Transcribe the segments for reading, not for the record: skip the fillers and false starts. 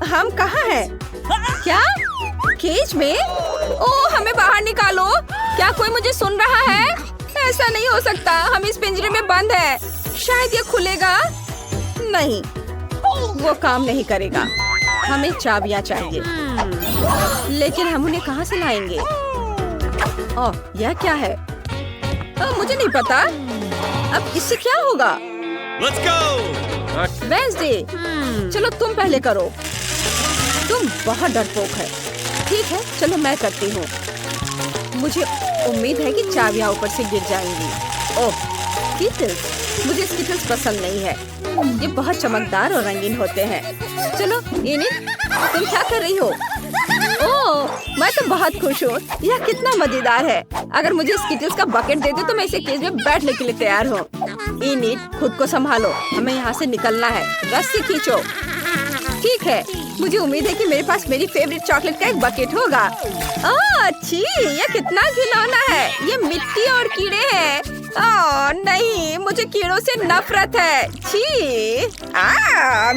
हम कहाँ हैं? क्या केज में? ओह, हमें बाहर निकालो। क्या कोई मुझे सुन रहा है? ऐसा नहीं हो सकता, हम इस पिंजरे में बंद है। शायद ये खुलेगा। नहीं, वो काम नहीं करेगा। हमें चाबियां चाहिए, लेकिन हम उन्हें कहाँ से लाएंगे? ओह, यह क्या है? मुझे नहीं पता। अब इससे क्या होगा? Let's go! वेंसडे, चलो तुम पहले करो। तुम बहुत डरपोक है। ठीक है, चलो मैं करती हूँ। मुझे उम्मीद है कि चाबियां ऊपर से गिर जाएंगी। ओह, स्किटल्स। मुझे स्किटल्स पसंद नहीं है। ये बहुत चमकदार और रंगीन होते हैं। चलो इनिट, तुम क्या कर रही हो? ओह, मैं तो बहुत खुश हूँ। यह कितना मजेदार है। अगर मुझे स्किटल्स का बकेट दे दो तो मैं इसे केज में बैठने के लिए तैयार हूँ। इनिट, खुद को संभालो, हमें यहाँ से निकलना है। रस्सी खींचो। ठीक है, मुझे उम्मीद है कि मेरे पास मेरी फेवरेट चॉकलेट का एक बकेट होगा। अच्छी, ये कितना घिनौना है। ये मिट्टी और कीड़े हैं। ओह नहीं, मुझे कीड़ों से नफरत है। छी,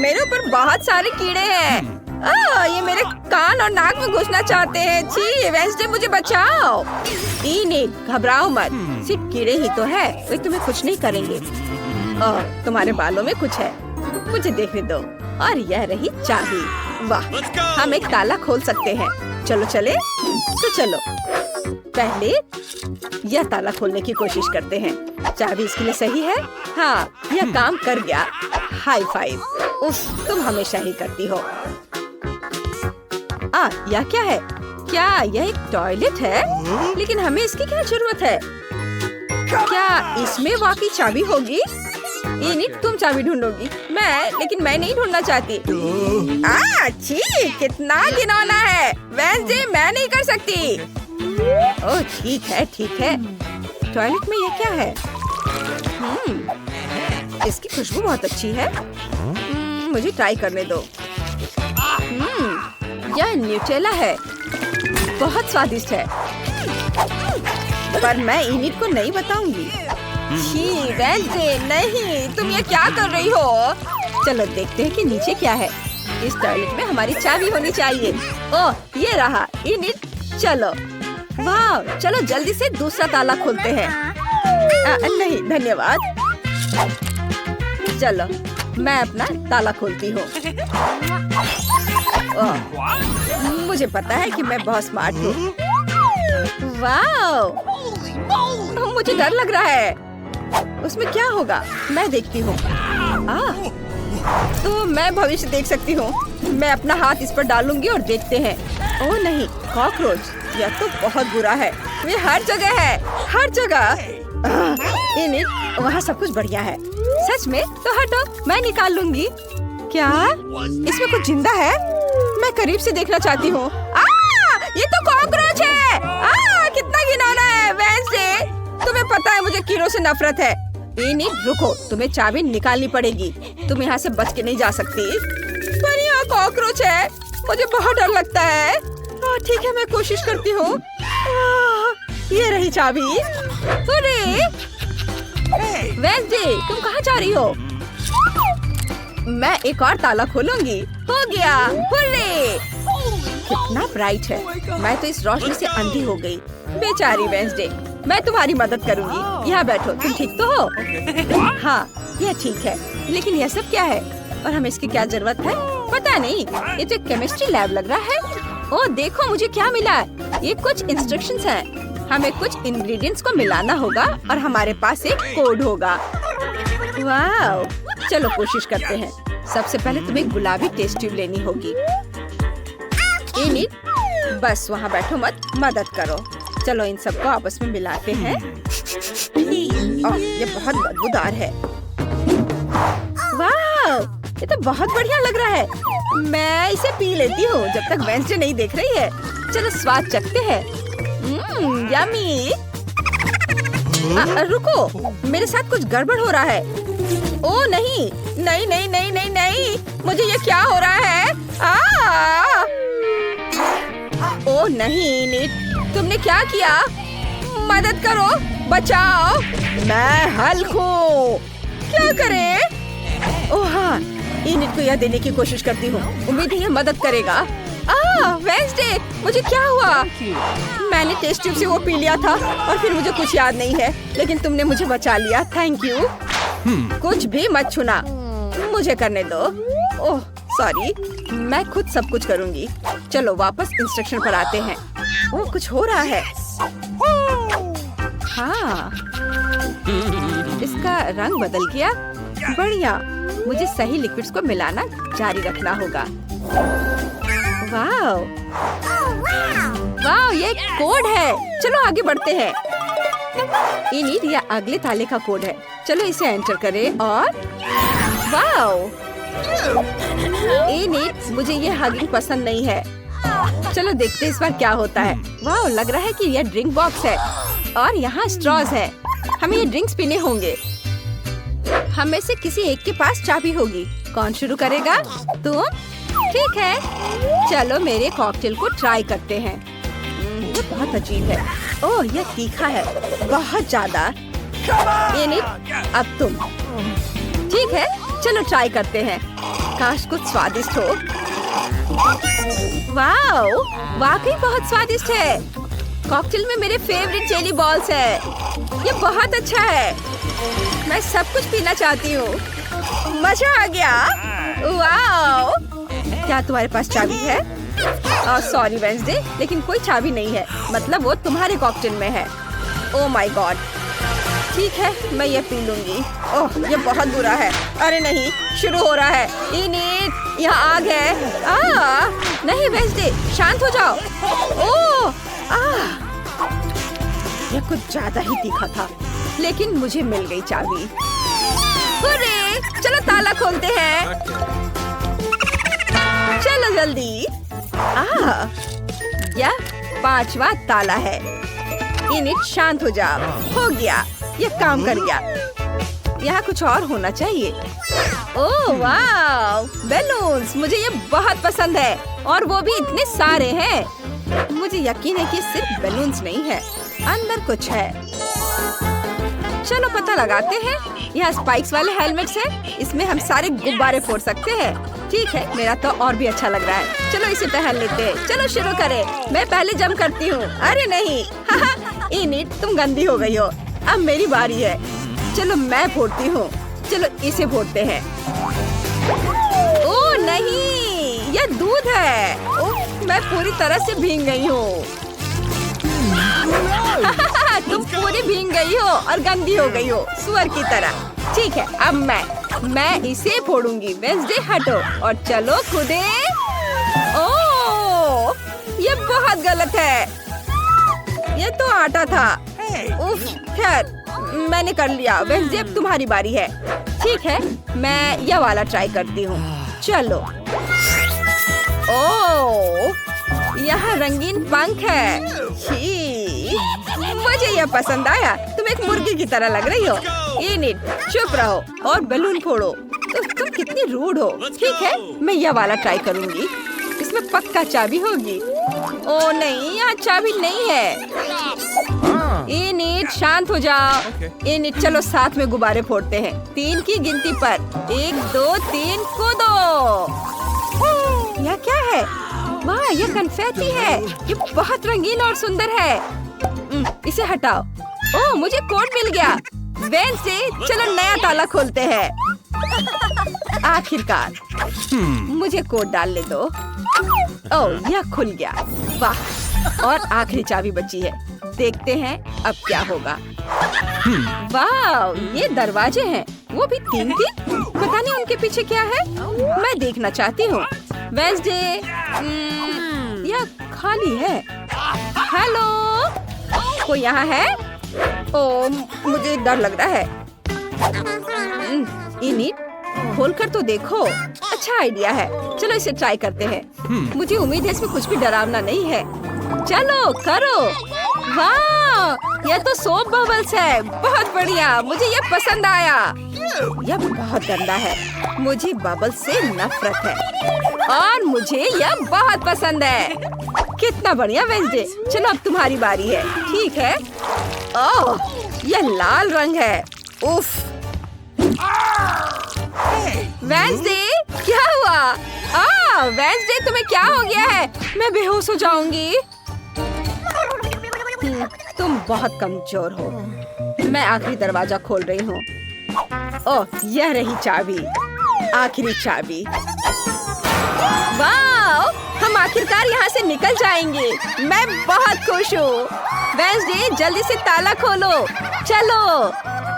मेरे ऊपर बहुत सारे कीड़े हैं। ये मेरे कान और नाक में घुसना चाहते हैं। छी, वेंसडे मुझे बचाओ। इनिट, घबराओ मत, सिर्फ कीड़े ही तो है, वे तुम्हें कुछ नहीं करेंगे। तुम्हारे बालों में कुछ है, मुझे देखने दो। और यह रही चाबी। वाह, हम एक ताला खोल सकते हैं। चलो चले, तो चलो पहले यह ताला खोलने की कोशिश करते हैं। चाबी इसके लिए सही है। हाँ, यह काम कर गया। High five. उफ, तुम हमेशा ही करती हो। यह क्या है? क्या यह एक टॉयलेट है? लेकिन हमें इसकी क्या जरूरत है? क्या इसमें वाकई चाबी होगी? इनिट, तुम चाबी ढूंढोगी, लेकिन मैं नहीं ढूंढना चाहती। छी, कितना घिनौना है। वेंसडे, मैं नहीं कर सकती। ओह ठीक है, ठीक है। टॉयलेट में ये क्या है? इसकी खुशबू बहुत अच्छी है। मुझे ट्राई करने दो। यह न्यूटेला है, बहुत स्वादिष्ट है, पर मैं इनिट को नहीं बताऊंगी। छी, वेंसडे, नहीं, तुम ये क्या कर रही हो? चलो देखते हैं कि नीचे क्या है। इस टॉयलेट में हमारी चाबी होनी चाहिए। ओह, ये रहा। इनिट, चलो। वाह, चलो जल्दी से दूसरा ताला खोलते हैं। नहीं, धन्यवाद। चलो, मैं अपना ताला खोलती हूँ। मुझे पता है कि मैं बहुत स्मार्ट हूँ। वाह, मुझे डर लग रहा है। उसमें क्या होगा? मैं देखती हूँ। तो मैं भविष्य देख सकती हूँ। मैं अपना हाथ इस पर डालूंगी और देखते हैं। ओह नहीं, कॉकरोच। यह तो बहुत बुरा है। ये हर जगह है, हर जगह। इनिट, वहाँ सब कुछ बढ़िया है। सच में? तो हटो, मैं निकाल लूंगी। क्या इसमें कुछ जिंदा है? मैं करीब से देखना चाहती हूँ। ये तो कॉकरोच है। कितना घिनौना है। वेंसडे, तुम्हें पता है मुझे कीड़ों से नफरत है। इनिट, रुको, तुम्हें चाबी निकालनी पड़ेगी। तुम यहाँ से बच के नहीं जा सकती। पर यहाँ कॉकरोच है, मुझे बहुत डर लगता है। ठीक है, मैं कोशिश करती हूँ। ये रही चाबी। अरे वेंसडे, तुम कहाँ जा रही हो? मैं एक और ताला खोलूंगी। हो गया। हुर्रे! कितना ब्राइट है। मैं तो इस रोशनी से अंधी हो गई। बेचारी वेंसडे, मैं तुम्हारी मदद करूंगी। यहाँ बैठो। तुम ठीक तो हो? हाँ, यह ठीक है। लेकिन यह सब क्या है और हमें इसकी क्या जरूरत है? पता नहीं, ये तो केमिस्ट्री लैब लग रहा है। ओह देखो, मुझे क्या मिला। ये कुछ इंस्ट्रक्शंस हैं। हमें कुछ इंग्रेडिएंट्स को मिलाना होगा और हमारे पास एक कोड होगा। वाह, चलो कोशिश करते हैं। सबसे पहले तुम्हें गुलाबी टेस्ट ट्यूब लेनी होगी। इनिट, बस वहाँ बैठो मत, मदद करो। चलो इन सबको आपस में मिलाते हैं। ये बहुत बदबूदार है। वाह, ये तो बहुत बढ़िया लग रहा है। मैं इसे पी लेती हूँ जब तक वेंसडे नहीं देख रही है। चलो स्वाद चखते हैं। यम्मी। रुको, मेरे साथ कुछ गड़बड़ हो रहा है। ओह नहीं, नहीं नहीं नहीं नहीं नहीं, मुझे ये क्या हो रहा है? ओह नहीं निट, तुमने क्या किया? मदद करो, बचाओ। मैं हल्क हूँ। क्या करें? ओह हाँ, इनिट को यह देने की कोशिश करती हूँ। उम्मीद है ये मदद करेगा। वेंसडे, मुझे क्या हुआ? मैंने टेस्ट ट्यूब से वो पी लिया था और फिर मुझे कुछ याद नहीं है, लेकिन तुमने मुझे बचा लिया। Thank you. कुछ भी मत छूना, मुझे करने दो। ओह सॉरी, मैं खुद सब कुछ करूँगी। चलो वापस इंस्ट्रक्शन पर आते हैं। ओह कुछ हो रहा है। हाँ, इसका रंग बदल गया। बढ़िया, मुझे सही लिक्विड्स को मिलाना जारी रखना होगा। वाव, वाव, ये कोड है। चलो आगे बढ़ते हैं। इनिट या अगले ताले का कोड है। चलो इसे एंटर करें और वाव, इनिट, मुझे ये हगिंग पसंद नहीं है। चलो देखते हैं इस बार क्या होता है। वाव, लग रहा है कि यह ड्रिंक बॉक्स है और यहाँ स्ट्रॉज है। हमें ये ड्रिंक्स पीने होंगे। हम में से किसी एक के पास चाबी होगी। कौन शुरू करेगा? तुम? ठीक है, चलो मेरे कॉकटेल को ट्राई करते हैं। ये बहुत अजीब है। ओह, यह तीखा है, बहुत ज्यादा। इनिट, अब तुम। ठीक है, चलो ट्राई करते हैं। काश कुछ स्वादिष्ट हो। वाओ, वाकई बहुत स्वादिष्ट है। कॉकटेल में मेरे फेवरेट जेली बॉल्स है। ये बहुत अच्छा है। मैं सब कुछ पीना चाहती हूँ। मजा आ गया। वाओ, क्या तुम्हारे पास चाबी है? सॉरी वेंसडे, लेकिन कोई चाबी नहीं है। मतलब वो तुम्हारे कॉकटेल में है। Oh my God. ठीक है, मैं ये पी लूंगी। ओह, ये बहुत बुरा है। अरे नहीं, शुरू हो रहा है। इनिट, यहाँ आग है। नहीं वेंसडे, शांत हो जाओ। ओह, यह कुछ ज्यादा ही तीखा था, लेकिन मुझे मिल गई चाबी। हुर्रे, चलो ताला खोलते हैं। चलो जल्दी। यह 5वां ताला है। इनिट, शांत हो जाओ। हो गया, ये काम कर गया। यहाँ कुछ और होना चाहिए। ओह वाव, बैलून्स, मुझे ये बहुत पसंद है और वो भी इतने सारे हैं। मुझे यकीन है कि सिर्फ बैलून्स नहीं है, अंदर कुछ है। चलो पता लगाते हैं। यहाँ स्पाइक्स वाले हेलमेट्स हैं। इसमें हम सारे गुब्बारे फोड़ सकते हैं। ठीक है, मेरा तो और भी अच्छा लग रहा है। चलो इसे पहन लेते हैं। चलो शुरू करें। मैं पहले जंप करती हूँ। अरे नहीं। इनिट, तुम गंदी हो गई हो। अब मेरी बारी है। चलो मैं फोड़ती हूँ। चलो इसे फोड़ते हैं। ओह नहीं, यह दूध है। ओह, मैं पूरी तरह से भीग गई हूँ। तुम पूरी भीग गई हो और गंदी हो गई हो, सुअर की तरह। ठीक है, अब मैं इसे फोड़ूंगी। वेंसडे हटो और चलो खुदे। ओह, ये बहुत गलत है। ये तो आटा था। उफ, खैर मैंने कर लिया। वेंसडे, अब तुम्हारी बारी है। ठीक है, मैं यह वाला ट्राई करती हूँ। चलो। ओह, यहाँ रंगीन पंख है। मुझे यह पसंद आया। तुम एक मुर्गी की तरह लग रही हो। इनिट, चुप रहो और बैलून फोड़ो। तुम कितनी रूड हो। ठीक है, मैं यह वाला ट्राई करूंगी। इसमें पक्का चाबी होगी। ओह नहीं, यहाँ चाबी नहीं है। इनिट, शांत हो जाओ। इनिट, चलो साथ में गुब्बारे फोड़ते हैं। 3 की गिनती पर। 1 2 3, कूदो। यह क्या है? वाह, यह कन्फेटी है। ये बहुत रंगीन और सुंदर है। इसे हटाओ। ओह, मुझे कोड मिल गया। वेंसडे, चलो नया ताला खोलते हैं। आखिरकार मुझे कोड डालने दो। ओह, यह खुल गया। वाह, और आखिरी चाबी बची है। देखते हैं अब क्या होगा। वाह, ये दरवाजे हैं। वो भी 3 की। पता नहीं उनके पीछे क्या है। मैं देखना चाहती हूँ। वेंसडे, यह खाली है। हेलो, कोई यहाँ है? ओह, मुझे डर लग रहा है। इनिट, खोलकर तो देखो। अच्छा आइडिया है। चलो इसे ट्राई करते हैं। मुझे उम्मीद है इसमें कुछ भी डरावना नहीं है। चलो करो। वाह, यह तो सोप बबल्स है। बहुत बढ़िया, मुझे यह पसंद आया। यह बहुत गंदा है। मुझे बबल्स से नफरत है और मुझे यह बहुत पसंद है। कितना बढ़िया वेंसडे। चलो अब तुम्हारी बारी है। ठीक है। ओह, यह लाल रंग है। उफ, वेंसडे, क्या हुआ? वेंसडे, तुम्हें क्या हो गया है? मैं बेहोश हो जाऊंगी। तुम बहुत कमजोर हो। मैं आखिरी दरवाजा खोल रही हूँ। ओह, यह रही चाबी, आखिरी चाबी। वाह, हम आखिरकार यहाँ से निकल जाएंगे। मैं बहुत खुश हूँ। वेंसडे, जल्दी से ताला खोलो। चलो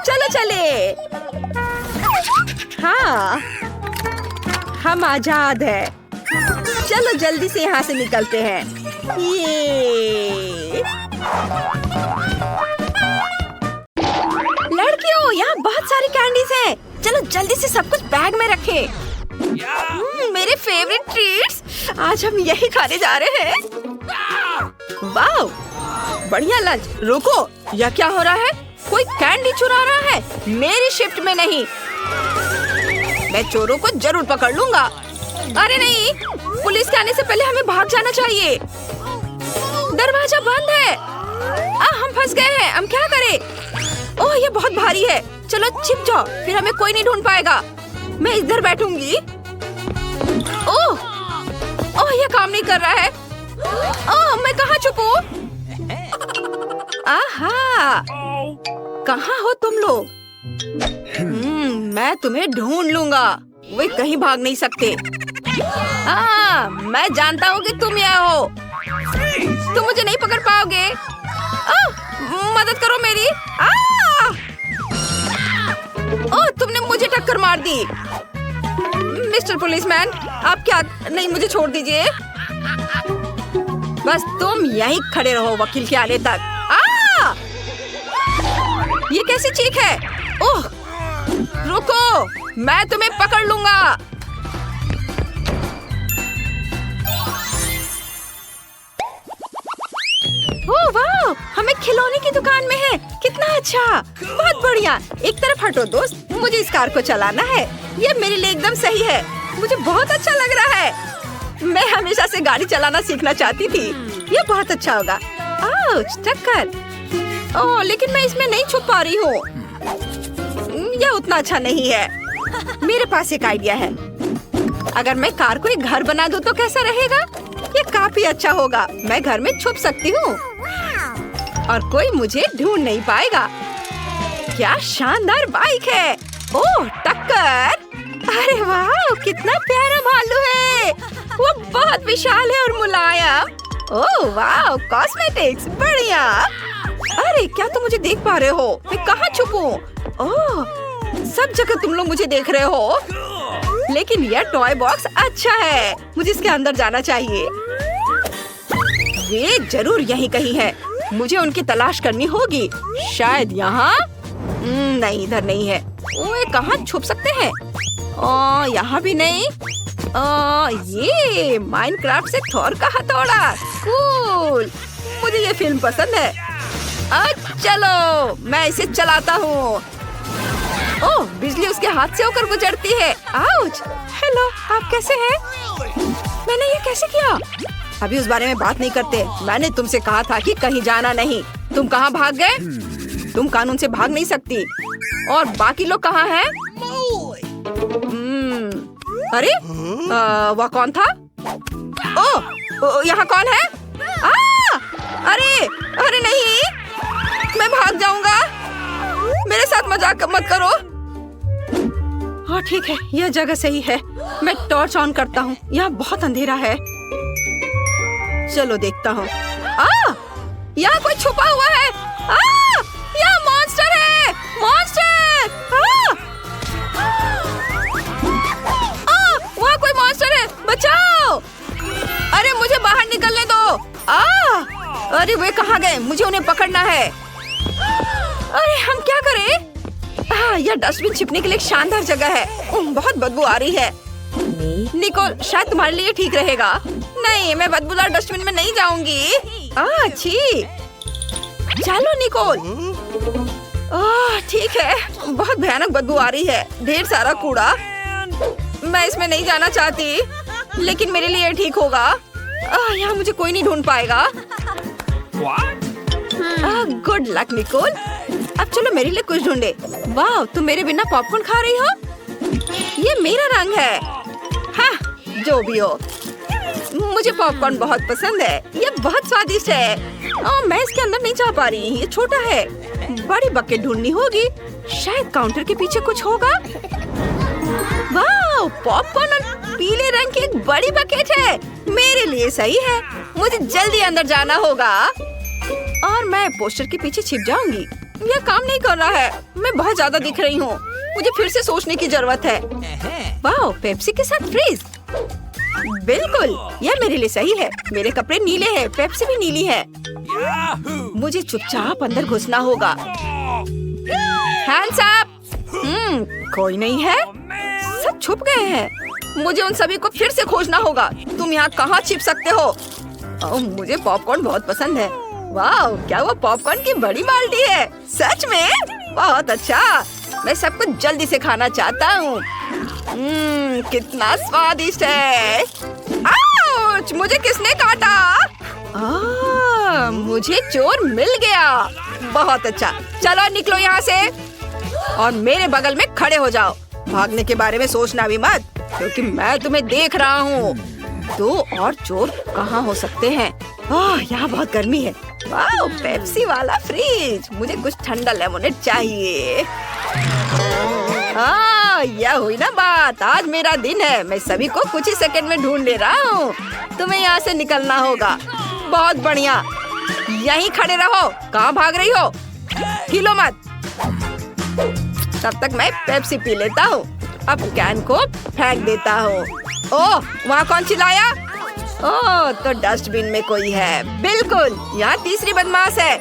चलो चले। हाँ, हम आजाद हैं। चलो जल्दी से यहाँ से निकलते हैं। ये लड़कियों, यहाँ बहुत सारी कैंडीज हैं। चलो जल्दी से सब कुछ बैग में रखें। मेरे फेवरेट ट्रीट्स, आज हम यही खाने जा रहे हैं। वाह, बढ़िया लंच। रुको, यह क्या हो रहा है? कोई कैंडी चुरा रहा है। मेरी शिफ्ट में नहीं। मैं चोरों को जरूर पकड़ लूंगा। अरे नहीं, पुलिस के आने से पहले हमें भाग जाना चाहिए। दरवाजा बंद है। हम फंस गए हैं। हम क्या करें? ओह, ये बहुत भारी है। चलो छिप जाओ, फिर हमें कोई नहीं ढूंढ पाएगा। मैं इधर बैठूंगी। ओह, यह काम नहीं कर रहा है। ओह, मैं कहाँ छुपूं? आहा, कहाँ हो तुम लोग? मैं तुम्हें ढूंढ लूंगा। वे कहीं भाग नहीं सकते। मैं जानता हूँ कि तुम यहाँ हो। तुम मुझे नहीं पकड़ पाओगे। मदद करो मेरी। ओह, तुमने मुझे टक्कर मार दी। मिस्टर पुलिसमैन, आप क्या? नहीं, मुझे छोड़ दीजिए। बस तुम यहीं खड़े रहो वकील के आने तक। ये कैसी चीख है? ओह, रुको, मैं तुम्हें पकड़ लूंगा। ओह वाह, हमें खिलौने की दुकान में है। कितना अच्छा, बहुत बढ़िया। एक तरफ हटो दोस्त, मुझे इस कार को चलाना है। ये मेरे लिए एकदम सही है। मुझे बहुत अच्छा लग रहा है। मैं हमेशा से गाड़ी चलाना सीखना चाहती थी। ये बहुत अच्छा होगा। आउच, टक्कर। ओह, लेकिन मैं इसमें नहीं छुप पा रही हूँ। यह उतना अच्छा नहीं है। मेरे पास एक आइडिया है। अगर मैं कार को एक घर बना दूँ तो कैसा रहेगा? ये काफी अच्छा होगा। मैं घर में छुप सकती हूँ और कोई मुझे ढूंढ नहीं पाएगा। क्या शानदार बाइक है। ओह, टक्कर। अरे वाह, कितना प्यारा भालू है। वो बहुत विशाल है और मुलायम। ओह वाह, कॉस्मेटिक्स, बढ़िया। अरे, क्या तुम मुझे देख पा रहे हो? मैं कहाँ छुपूं? ओह, सब जगह तुम लोग मुझे देख रहे हो। लेकिन यह टॉय बॉक्स अच्छा है। मुझे इसके अंदर जाना चाहिए। वे जरूर यहीं कहीं है। मुझे उनकी तलाश करनी होगी। शायद यहाँ। नहीं, इधर नहीं है। ओए, कहाँ छुप सकते हैं? यहाँ भी नहीं। ये माइनक्राफ्ट से थोर का हथौड़ा, कूल। मुझे ये फिल्म पसंद है। चलो, मैं इसे चलाता हूँ। ओह, बिजली उसके हाथ से होकर गुजरती है। आउच। हेलो, आप कैसे हैं? मैंने ये कैसे किया? अभी उस बारे में बात नहीं करते। मैंने तुमसे कहा था कि कहीं जाना नहीं। तुम कहाँ भाग गए? तुम कानून से भाग नहीं सकती। और बाकी लोग कहाँ हैं? अरे, वह कौन था? ओह, यहाँ कौन है? अरे नहीं, मैं भाग जाऊंगा। मेरे साथ मजाक मत करो। हाँ ठीक है, यह जगह सही है। मैं टॉर्च ऑन करता हूँ। यहाँ बहुत अंधेरा है। चलो देखता हूँ। यहाँ कोई छुपा हुआ है। यहाँ मॉन्स्टर है। मॉन्स्टर! वहाँ कोई मॉन्स्टर है। बचाओ! अरे, मुझे बाहर निकलने दो। अरे, वे कहाँ गए? मुझे उन्हें पकड़ना है। अरे, हम क्या करें? यह डस्टबिन छिपने के लिए एक शानदार जगह है। बहुत बदबू आ रही है। निकोल, शायद तुम्हारे लिए ठीक रहेगा। नहीं, मैं बदबूदार डस्टबिन में नहीं जाऊंगी। अच्छी। चलो निकोल। ठीक है, बहुत भयानक बदबू आ रही है। ढेर सारा कूड़ा। मैं इसमें नहीं जाना चाहती, लेकिन मेरे लिए ठीक होगा। यहाँ मुझे कोई नहीं ढूंढ पाएगा। Good luck Nicole. अब चलो मेरे लिए कुछ ढूंढे। वाह, तुम मेरे बिना पॉपकॉर्न खा रही हो? ये मेरा रंग है। हाँ, जो भी हो, मुझे पॉपकॉर्न बहुत पसंद है। ये बहुत स्वादिष्ट है। मैं इसके अंदर नहीं जा पा रही, ये छोटा है। बड़ी बकेट ढूंढनी होगी, शायद काउंटर के पीछे कुछ होगा। वाह, पॉपकॉर्न और पीले रंग की एक बड़ी बकेट है। मेरे लिए सही है। मुझे जल्दी अंदर जाना होगा और मैं पोस्टर के पीछे छिप जाऊंगी। यह काम नहीं कर रहा है। मैं बहुत ज्यादा दिख रही हूँ। मुझे फिर से सोचने की जरूरत है। वाह, पेप्सी के साथ फ्रीज। बिल्कुल, यह मेरे लिए सही है। मेरे कपड़े नीले हैं, पेप्सी भी नीली है। मुझे चुपचाप अंदर घुसना होगा। Hands up. कोई नहीं है, सब छुप गए हैं। मुझे उन सभी को फिर से खोजना होगा। तुम यहाँ कहाँ छिप सकते हो? मुझे पॉपकॉर्न बहुत पसंद है। वाह, क्या वो पॉपकॉर्न की बड़ी बाल्टी है? सच में? बहुत अच्छा। मैं सब कुछ जल्दी से खाना चाहता हूँ। कितना स्वादिष्ट है। आउच! मुझे किसने काटा? मुझे चोर मिल गया। बहुत अच्छा, चलो निकलो यहाँ से और मेरे बगल में खड़े हो जाओ। भागने के बारे में सोचना भी मत, क्योंकि मैं तुम्हें देख रहा हूँ। 2 और चोर कहाँ हो सकते हैं? यहाँ बहुत गर्मी है। वाह, पेप्सी वाला फ्रिज। मुझे कुछ ठंडा लेमोनेड चाहिए। यह हुई ना बात। आज मेरा दिन है। मैं सभी को कुछ ही सेकंड में ढूंढ ले रहा हूँ। तुम्हें यहाँ से निकलना होगा। बहुत बढ़िया, यहीं खड़े रहो। कहाँ भाग रही हो? हिलो मत। तब तक मैं पेप्सी पी लेता हूँ। अब कैन को फेंक देता हूँ। ओह, वहाँ कौन चिल्लाया? ओह, तो डस्टबिन में कोई है। बिल्कुल, यहाँ तीसरी बदमाश है।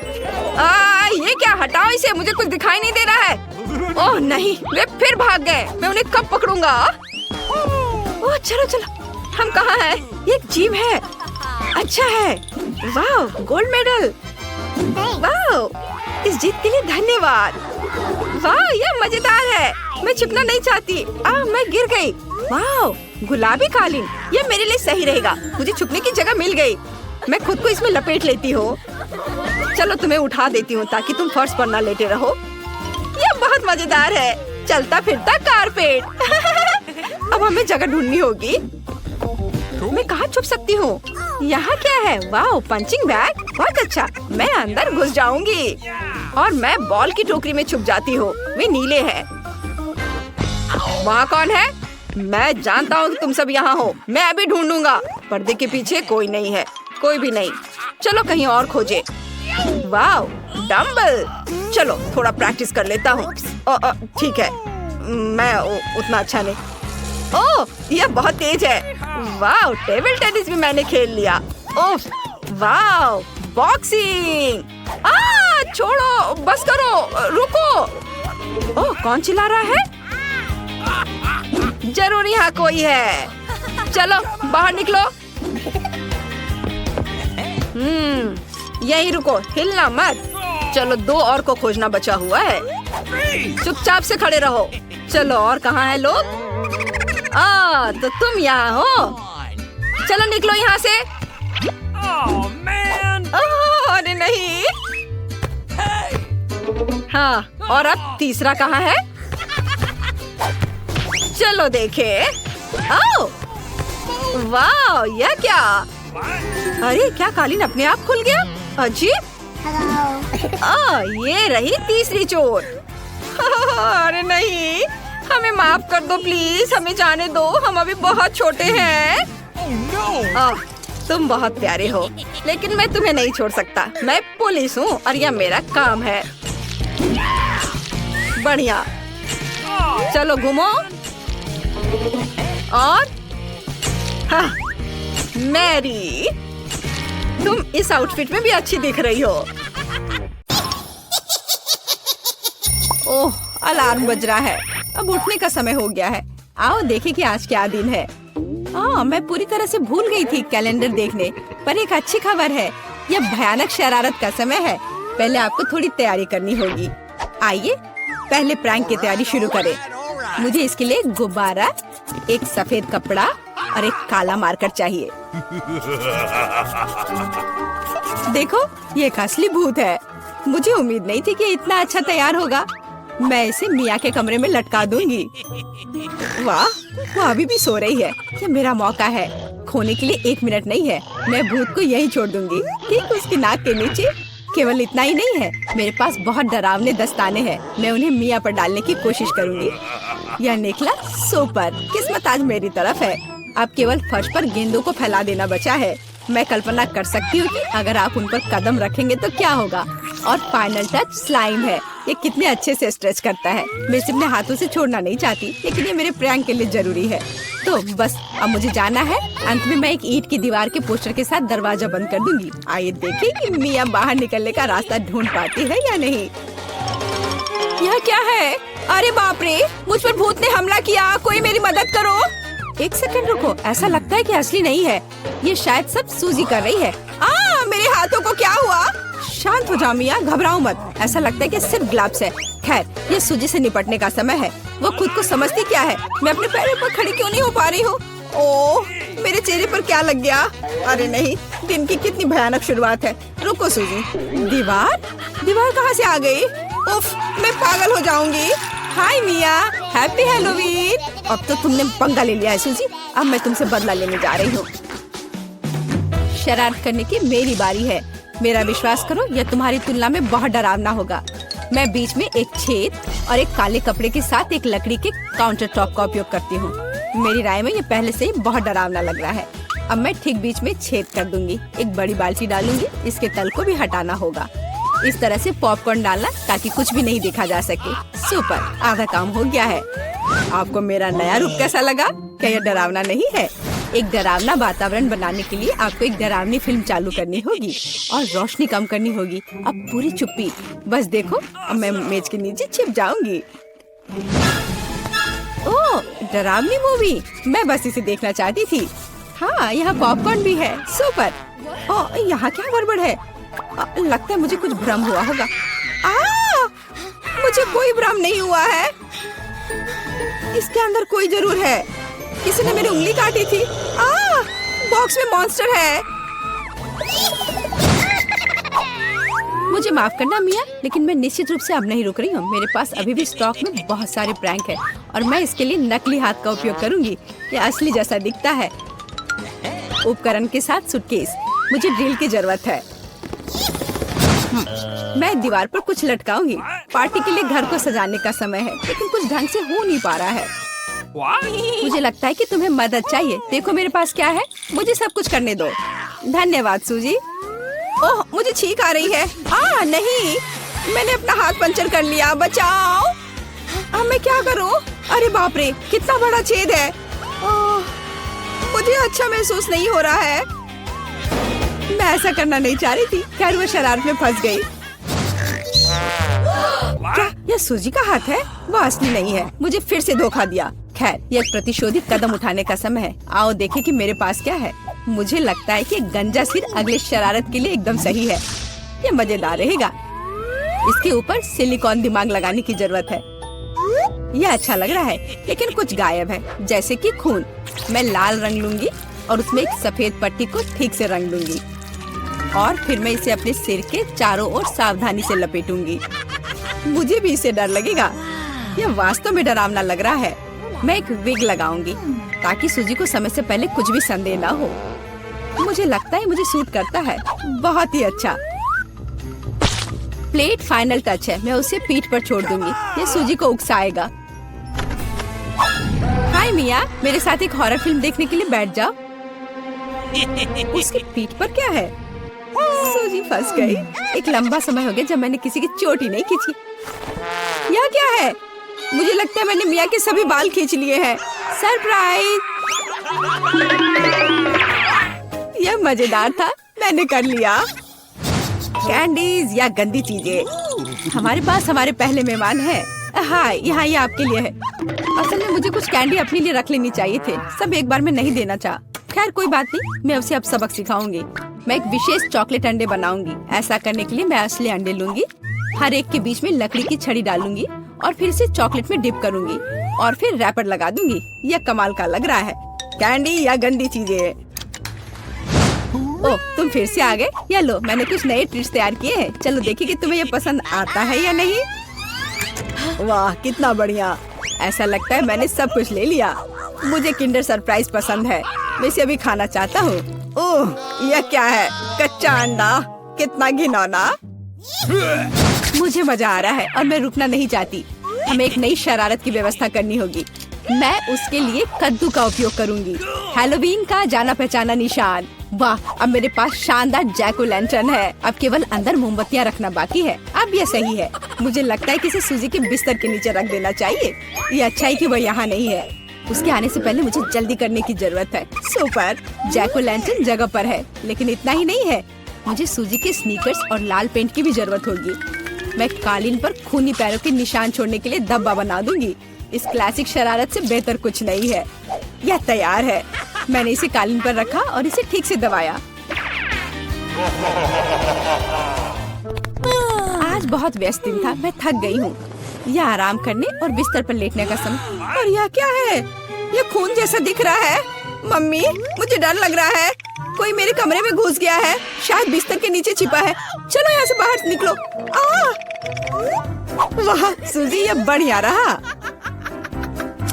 ये क्या? हटाओ इसे, मुझे कुछ दिखाई नहीं दे रहा है। ओह नहीं, वे फिर भाग गए। मैं उन्हें कब पकड़ूंगा? ओह, चलो चलो, हम कहाँ हैं? ये एक जीप है। अच्छा है। वाह, गोल्ड मेडल। वाह, इस जीत के लिए धन्यवाद। वाह, यह मजेदार है। मैं छिपना नहीं चाहती। मैं गिर गई। वाह, गुलाबी कालीन। यह मेरे लिए सही रहेगा। मुझे छुपने की जगह मिल गई। मैं खुद को इसमें लपेट लेती हूँ। चलो, तुम्हें उठा देती हूँ ताकि तुम फर्श पर ना लेटे रहो। यह बहुत मजेदार है। चलता फिरता कारपेट। अब हमें जगह ढूंढनी होगी। मैं कहाँ छुप सकती हूँ? यहाँ क्या है? वाह, पंचिंग बैग। बहुत अच्छा, मैं अंदर घुस जाऊंगी और मैं बॉल की टोकरी में छुप जाती हूँ। वे नीले हैं। वहाँ कौन है? मैं जानता हूँ कि तुम सब यहाँ हो। मैं अभी ढूंढूंगा। पर्दे के पीछे कोई नहीं है। कोई भी नहीं। चलो कहीं और खोजे। वाह, डम्बल। चलो थोड़ा प्रैक्टिस कर लेता हूँ। ठीक है, मैं उतना अच्छा नहीं। ओह, यह बहुत तेज है। वाह, टेबल टेनिस भी मैंने खेल लिया। ओह, वाह, बॉक्सिंग। छोड़ो, बस करो, रुको। ओह, कौन चिल्ला रहा है? जरूर यहाँ कोई है। चलो बाहर निकलो। यहीं रुको, हिलना मत। चलो, 2 और को खोजना बचा हुआ है। चुपचाप से खड़े रहो। चलो, और कहाँ है लोग? तो तुम यहाँ हो। चलो निकलो यहाँ से। अरे नहीं। हाँ, और अब तीसरा कहाँ है? चलो देखे। वाह, यह क्या? अरे क्या कालीन अपने आप खुल गया? अजीब। ये रही तीसरी चोर। अरे नहीं, हमें माफ कर दो प्लीज। हमें जाने दो, हम अभी बहुत छोटे हैं। तुम बहुत प्यारे हो, लेकिन मैं तुम्हें नहीं छोड़ सकता। मैं पुलिस हूँ और यह मेरा काम है। बढ़िया, चलो घूमो। और हाँ, मैरी, तुम इस आउटफिट में भी अच्छी दिख रही हो। ओह, अलार्म बज रहा है। अब उठने का समय हो गया है। आओ देखें कि आज क्या दिन है। मैं पूरी तरह से भूल गई थी कैलेंडर देखने, पर एक अच्छी खबर है। यह भयानक शरारत का समय है। पहले आपको थोड़ी तैयारी करनी होगी। आइए पहले प्रैंक की तैयारी शुरू करें। मुझे इसके लिए गुब्बारा, एक सफेद कपड़ा और एक काला मार्कर चाहिए। देखो, ये एक असली भूत है। मुझे उम्मीद नहीं थी कि इतना अच्छा तैयार होगा। मैं इसे मिया के कमरे में लटका दूंगी। वाह, वो अभी भी सो रही है। ये मेरा मौका है। खोने के लिए 1 मिनट नहीं है। मैं भूत को यहीं छोड़ दूंगी, ठीक उसकी नाक के नीचे। केवल इतना ही नहीं है, मेरे पास बहुत डरावने दस्ताने हैं। मैं उन्हें मिया पर डालने की कोशिश करूंगी। यह निकला सुपर। किस्मत आज मेरी तरफ है। अब केवल फर्श पर गेंदों को फैला देना बचा है। मैं कल्पना कर सकती हूँ कि अगर आप उन पर कदम रखेंगे तो क्या होगा। और फाइनल टच स्लाइम है। ये कितने अच्छे से स्ट्रेच करता है। मैं इसे अपने हाथों से छोड़ना नहीं चाहती, लेकिन ये मेरे प्रैंक के लिए जरूरी है। तो बस अब मुझे जाना है। अंत में मैं एक ईंट की दीवार के पोस्टर के साथ दरवाजा बंद कर दूंगी। आइए देखें कि मिया बाहर निकलने का रास्ता ढूंढ पाती है या नहीं। यह क्या है? अरे बाप रे, मुझ पर भूत ने हमला किया। कोई मेरी मदद करो। 1 सेकंड रुको, ऐसा लगता है कि असली नहीं है। ये शायद सब सूजी कर रही है। मेरे हाथों को क्या हुआ? शांत हो जाओ मिया, घबराओ मत। ऐसा लगता है कि सिर्फ ग्लव्स है। खैर, ये सूजी से निपटने का समय है। वो खुद को समझती क्या है? मैं अपने पैरों पर खड़ी क्यों नहीं हो पा रही हूँ? ओह, मेरे चेहरे पर क्या लग गया? अरे नहीं, दिन की कितनी भयानक शुरुआत है। रुको सूजी। दीवार कहाँ से आ गई? उफ, मैं पागल हो जाऊंगी। हाय मिया, हैप्पी हैलोवीन। अब तो तुमने पंगा ले लिया है सूजी। अब मैं तुमसे बदला लेने जा रही हूँ। शरारत करने की मेरी बारी है। मेरा विश्वास करो, यह तुम्हारी तुलना में बहुत डरावना होगा। मैं बीच में एक छेद और एक काले कपड़े के साथ एक लकड़ी के काउंटर टॉप का उपयोग करती हूँ। मेरी राय में ये पहले से ही बहुत डरावना लग रहा है। अब मैं ठीक बीच में छेद कर दूंगी। एक बड़ी बाल्टी डालूंगी। इसके तल को भी हटाना होगा। इस तरह से पॉपकॉर्न डालना ताकि कुछ भी नहीं देखा जा सके। सुपर, आधा काम हो गया है। आपको मेरा नया रूप कैसा लगा? क्या यह डरावना नहीं है? एक डरावना वातावरण बनाने के लिए आपको एक डरावनी फिल्म चालू करनी होगी और रोशनी कम करनी होगी। अब पूरी चुप्पी। बस देखो, अब मैं मेज के नीचे छिप जाऊंगी। ओह, डरावनी मूवी। मैं बस इसे देखना चाहती थी। हाँ, यहाँ पॉपकॉर्न भी है। सुपर। ओह, यहाँ क्या गड़बड़ है? लगता है मुझे कुछ भ्रम हुआ होगा। मुझे कोई भ्रम नहीं हुआ है। इसके अंदर कोई जरूर है। किसी ने मेरी उंगली काटी थी। बॉक्स में मॉन्स्टर है। मुझे माफ करना मिया, लेकिन मैं निश्चित रूप से अब नहीं रुक रही हूँ। मेरे पास अभी भी स्टॉक में बहुत सारे प्रैंक है और मैं इसके लिए नकली हाथ का उपयोग करूंगी। यह असली जैसा दिखता है। उपकरण के साथ सूटकेस। मुझे ड्रिल की जरूरत है। मैं दीवार पर कुछ लटकाऊंगी। पार्टी के लिए घर को सजाने का समय है, लेकिन कुछ ढंग से हो नहीं पा रहा है। मुझे लगता है कि तुम्हें मदद चाहिए। देखो मेरे पास क्या है। मुझे सब कुछ करने दो। धन्यवाद सूजी। ओह, मुझे छींक आ रही है। नहीं, मैंने अपना हाथ पंचर कर लिया। बचाओ। अब मैं क्या करूं? अरे बाप रे, कितना बड़ा छेद है। मुझे अच्छा महसूस नहीं हो रहा है। मैं ऐसा करना नहीं चाह रही थी। खैर, वो शरारत में फंस गई। क्या यह सूजी का हाथ है? वो असली नहीं है। मुझे फिर से धोखा दिया। खैर, यह एक प्रतिशोधी कदम उठाने का समय है। आओ देखें कि मेरे पास क्या है। मुझे लगता है कि गंजा सिर अगले शरारत के लिए एकदम सही है। यह मजेदार रहेगा। इसके ऊपर सिलिकॉन दिमाग लगाने की जरूरत है। यह अच्छा लग रहा है, लेकिन कुछ गायब है, जैसे कि खून। मैं लाल रंग लूंगी और उसमें एक सफेद पट्टी को ठीक से रंग लूंगी और फिर मैं इसे अपने सिर के चारों ओर सावधानी से लपेटूंगी। मुझे भी इसे डर लगेगा। यह वास्तव में डरावना लग रहा है। मैं एक विग लगाऊंगी ताकि सूजी को समय से पहले कुछ भी संदेह न हो। मुझे लगता है मुझे सूट करता है। बहुत ही अच्छा। प्लेट फाइनल टच है। मैं उसे पीठ पर छोड़ दूंगी। ये सूजी को उकसाएगा। हाय मिया, मेरे साथ एक हॉरर फिल्म देखने के लिए बैठ जाओ। उसकी पीठ पर क्या है? सूजी फंस गई। एक लंबा समय हो गया जब मैंने किसी की चोटी नहीं खींची। यह क्या है? मुझे लगता है मैंने मिया के सभी बाल खींच लिए हैं। सरप्राइज! यह मजेदार था। मैंने कर लिया। कैंडीज या गंदी चीजें। हमारे पास हमारे पहले मेहमान हैं। हाँ, यहाँ ये आपके लिए है। असल में मुझे कुछ कैंडी अपने लिए रख लेनी चाहिए थे। सब एक बार में नहीं देना चाहा। खैर कोई बात नहीं, मैं उसे अब सबक सिखाऊंगी। मैं एक विशेष चॉकलेट अंडे बनाऊंगी। ऐसा करने के लिए मैं असली अंडे लूंगी, हर एक के बीच में लकड़ी की छड़ी डालूंगी और फिर इसे चॉकलेट में डिप करूंगी और फिर रैपर लगा दूंगी। यह कमाल का लग रहा है। कैंडी या गंदी चीजें। ओह, तुम फिर से आ गए। या लो, मैंने कुछ नए ट्रिक्स तैयार किए हैं। चलो देखिए कि तुम्हें ये पसंद आता है या नहीं। वाह कितना बढ़िया। ऐसा लगता है मैंने सब कुछ ले लिया। मुझे किंडर सरप्राइज पसंद है, मैं इसे अभी खाना चाहता हूँ। ओह यह क्या है? कच्चा अंडा, कितना घिनौना। मुझे मजा आ रहा है और मैं रुकना नहीं चाहती। हमें एक नई शरारत की व्यवस्था करनी होगी। मैं उसके लिए कद्दू का उपयोग करूंगी, हैलोवीन का जाना पहचाना निशान। वाह, अब मेरे पास शानदार जैक ओ लैंटर्न है। अब केवल अंदर मोमबत्तियां रखना बाकी है। अब यह सही है। मुझे लगता है कि इसे सूजी के बिस्तर के नीचे रख देना चाहिए। ये अच्छा है कि वह यहाँ नहीं है। उसके आने से पहले मुझे जल्दी करने की जरूरत है। सुपर, जैक ओ लैंटर्न जगह पर है, लेकिन इतना ही नहीं है। मुझे सूजी के स्नीकर्स और लाल पेंट की भी जरूरत होगी। मैं कालीन पर खूनी पैरों के निशान छोड़ने के लिए धब्बा बना दूंगी। इस क्लासिक शरारत से बेहतर कुछ नहीं है। यह तैयार है। मैंने इसे कालीन पर रखा और इसे ठीक से दबाया। आज बहुत व्यस्त दिन था, मैं थक गई हूँ। यह आराम करने और बिस्तर पर लेटने का समय। और यह क्या है? यह खून जैसा दिख रहा है। मम्मी, मुझे डर लग रहा है। कोई मेरे कमरे में घुस गया है, शायद बिस्तर के नीचे छिपा है। चलो यहाँ से बाहर निकलो। वाह सूजी, यह बढ़िया रहा।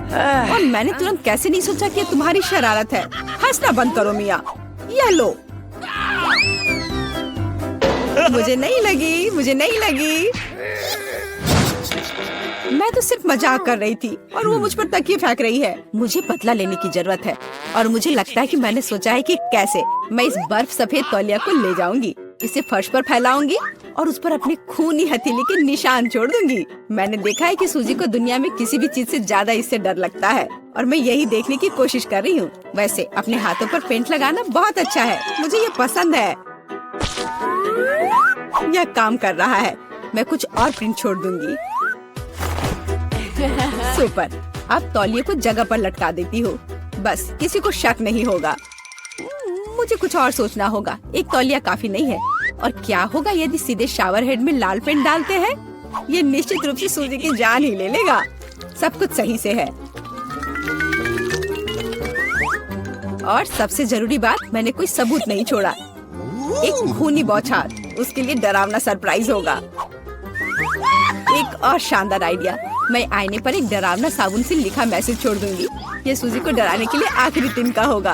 और मैंने तुरंत कैसे नहीं सोचा कि तुम्हारी शरारत है। हंसना बंद करो मिया। यह लो। मुझे नहीं लगी, मुझे नहीं लगी। मैं तो सिर्फ मजाक कर रही थी और वो मुझ पर तकिए फेंक रही है। मुझे बदला लेने की जरूरत है और मुझे लगता है कि मैंने सोचा है कि कैसे मैं इस बर्फ सफेद तौलिया को ले जाऊंगी, इसे फर्श पर फैलाऊंगी और उस पर अपने खूनी हथेली के निशान छोड़ दूंगी। मैंने देखा है कि सूजी को दुनिया में किसी भी चीज से ज्यादा इससे डर लगता है और मैं यही देखने की कोशिश कर रही हूँ। वैसे अपने हाथों पर पेंट लगाना बहुत अच्छा है, मुझे ये पसंद है। यह काम कर रहा है। मैं कुछ और प्रिंट छोड़ दूंगी। सुपर, अब तौलिए को जगह पर लटका देती हूँ। बस किसी को शक नहीं होगा। मुझे कुछ और सोचना होगा। एक तौलिया काफी नहीं है। और क्या होगा यदि सीधे शावर हेड में लाल पेंट डालते हैं? ये निश्चित रूप से सूजी की जान ही ले लेगा। सब कुछ सही से है। और सबसे जरूरी बात, मैंने कोई सबूत नहीं छोड़ा। एक खूनी बौछार, उसके लिए डरावना सरप्राइज होगा। एक और शानदार आइडिया, मैं आईने पर एक डरावना साबुन से लिखा मैसेज छोड़ दूंगी। ये सूजी को डराने के लिए आखिरी दिन का होगा।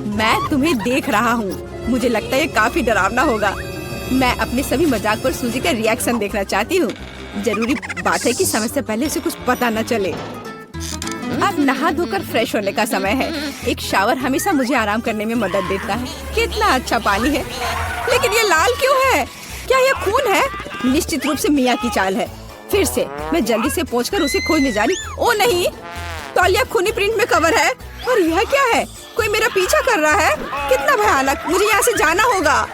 मैं तुम्हें देख रहा हूँ। मुझे लगता है ये काफी डरावना होगा। मैं अपने सभी मजाक पर सूजी का रिएक्शन देखना चाहती हूँ। जरूरी बात है कि समय से पहले उसे कुछ पता न चले। अब नहा धोकर फ्रेश होने का समय है। एक शावर हमेशा मुझे आराम करने में मदद देता है। कितना अच्छा पानी है, लेकिन ये लाल क्यों है? क्या ये खून है? निश्चित रूप से मिया की चाल है। फिर से मैं जल्दी से पहुंचकर उसे खोजने जा रही। ओ नहीं, तौलिया खूनी प्रिंट में कवर है। और यह क्या है? कोई मेरा पीछा कर रहा है। कितना भयानक, मुझे यहाँ से जाना होगा।